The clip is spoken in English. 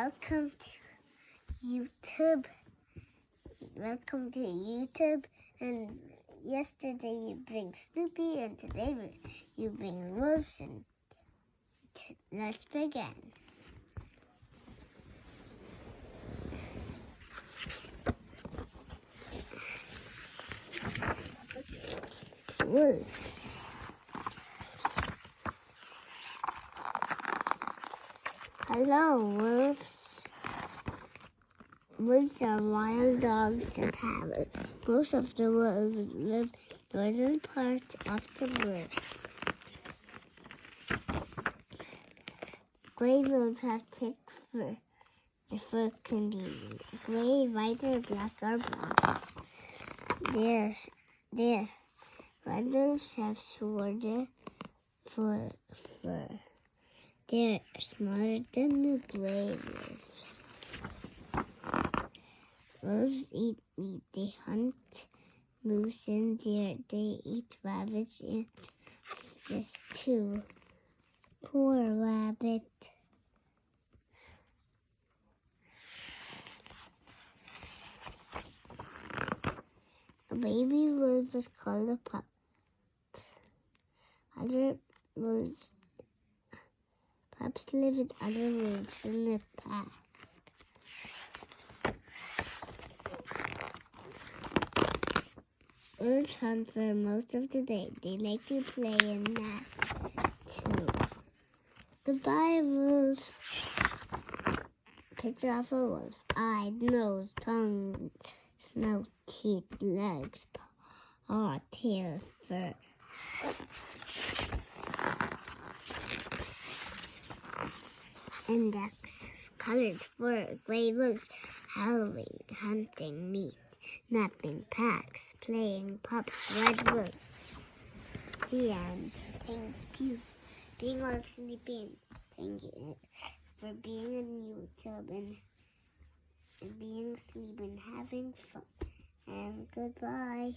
welcome to YouTube. Welcome to YouTube. And yesterday you bring Snoopy, and today you bring wolves. And let's begin. Wolves. Hello, wolves. Wolves are wild dogs that have most of the wolves live northern part of the world. Gray wolves have thick fur. The fur can be gray, white, or black, or brown. Red wolves have shorter fur. They're smaller than the gray wolves. Wolves eat meat. They hunt moose and deer. They eat rabbits and fish too. Poor rabbit. A baby wolf is called a pup. Pups live with other wolves in the pack. Wolves hunt for most of the day. They like to play and nap too. Goodbye, wolves. Picture of a wolf. Eye, nose, tongue, snout, teeth, legs, paw, tail, fur. Index. Colors: fur, gray wolves, howling, hunting, meat, napping, packs, playing, pups, red wolves. The end. Thank you for being all sleeping. Thank you for being on YouTube and being asleep and having fun. And goodbye.